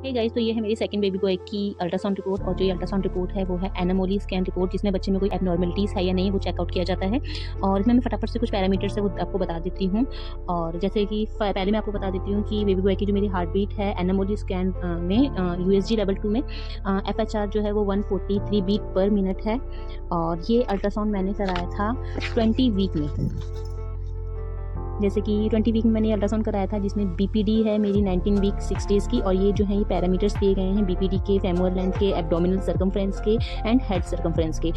Hey guys, तो ये है मेरी सेकंड बेबी बॉय की अल्ट्रासाउंड रिपोर्ट। और जो ये अल्ट्रासाउंड रिपोर्ट है वो है एनामोली स्कैन रिपोर्ट, जिसमें बच्चे में कोई एबनॉर्मलिटीज़ है या नहीं वो चेकआउट किया जाता है। और इसमें मैं फटाफट से कुछ पैरामीटर्स है वो आपको बता देती हूँ। और जैसे कि पहले मैं आपको बता देती हूँ कि बेबी बॉय की जो मेरी हार्ट बीट है एनामोली स्कैन में यूएसजी लेवल 2 में एफएचआर जो है वो 143 बीट पर मिनट है। और ये अल्ट्रासाउंड मैंने कराया था 20 वीक में। जैसे कि 20 वीक में मैंने अल्ट्रासाउंड कराया था, जिसमें बीपीडी है मेरी 19 वीक 6 डेज़ की। और ये जो है ये पैरामीटर्स दिए गए हैं बीपीडी के, फेमोरल लेंथ के, एब्डोमिनल सर्कमफ्रेंस के एंड हेड सर्कमफ्रेंस के।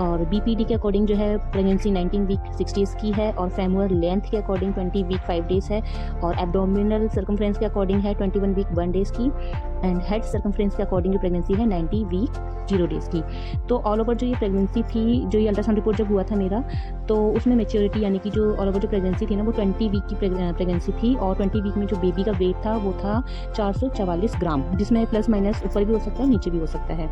और बीपीडी के अकॉर्डिंग जो है प्रेगनेंसी 19 वीक 6 डेज़ की है, और फेमोरल लेंथ के अकॉर्डिंग 20 वीक 5 डेज़ है, और एब्डोमिनल सर्कमफ्रेंस के अकॉर्डिंग है 21 वीक 1 डेज़ की, एंड हेड सर्कमफ्रेंस के अकॉर्डिंग जो प्रेगनेंसी है 90 वीक 0 डेज़ की। तो ऑल ओवर जो ये प्रेगनेंसी थी, जो ये अल्ट्रासाउंड रिपोर्ट जब हुआ था मेरा, तो उसमें मैच्योरिटी यानी कि जो ऑल ओवर जो प्रेगनेंसी थी ना वो 20 वीक की प्रेगनेंसी थी। और 20 वीक में जो बेबी का वेट था वो था 444 ग्राम, जिसमें प्लस माइनस ऊपर भी हो सकता है नीचे भी हो सकता है।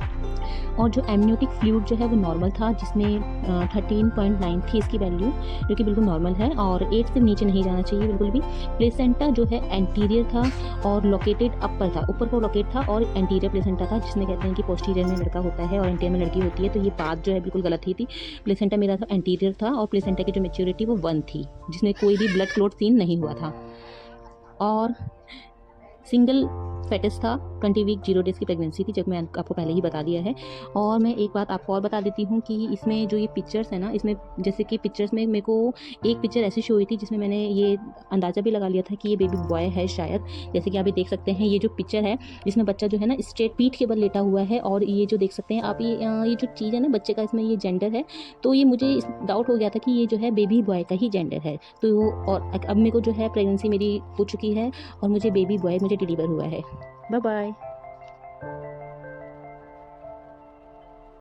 और जो एमनियोटिक फ्लूइड जो है वो नॉर्मल था, जिसमें 13.9 थी इसकी वैल्यू, जो कि बिल्कुल नॉर्मल है। और 8 से नीचे नहीं जाना चाहिए बिल्कुल भी। प्लेसेंटा जो है एंटीरियर था और लोकेटेड अपर था, ऊपर को लोकेट था, और एंटीरियर प्लेसेंटा था, जिसमें कहते हैं कि पोस्टीरियर में लड़का होता है और एंटीरियर में लड़की होती है। तो ये बात जो है बिल्कुल गलत ही थी। प्लेसेंटा मेरा था एंटीरियर था, और प्लेसेंटा की जो मैच्योरिटी वो 1 थी, जिसमें कोई भी ब्लड क्लॉट सीन नहीं हुआ था। और सिंगल फेटस था। 20 वीक 0 डेज़ की प्रेगनेंसी थी, जब मैं आपको पहले ही बता दिया है। और मैं एक बात आपको और बता देती हूँ कि इसमें जो ये पिक्चर्स है ना, इसमें जैसे कि पिक्चर्स में मेरे को एक पिक्चर ऐसी शो हुई थी जिसमें मैंने ये अंदाज़ा भी लगा लिया था कि ये बेबी बॉय है शायद। जैसे कि आप ये देख सकते हैं, ये जो पिक्चर है जिसमें बच्चा जो है ना स्ट्रेट पीठ के बल लेटा हुआ है, और ये जो देख सकते हैं आप ये जो चीज़ है ना बच्चे का, इसमें ये जेंडर है। तो ये मुझे डाउट हो गया था कि ये जो है बेबी बॉय का ही जेंडर है। तो और अब मेरे को जो है प्रेगनेंसी मेरी हो चुकी है, और मुझे बेबी बॉय मुझे डिलीवर हुआ है। Bye bye.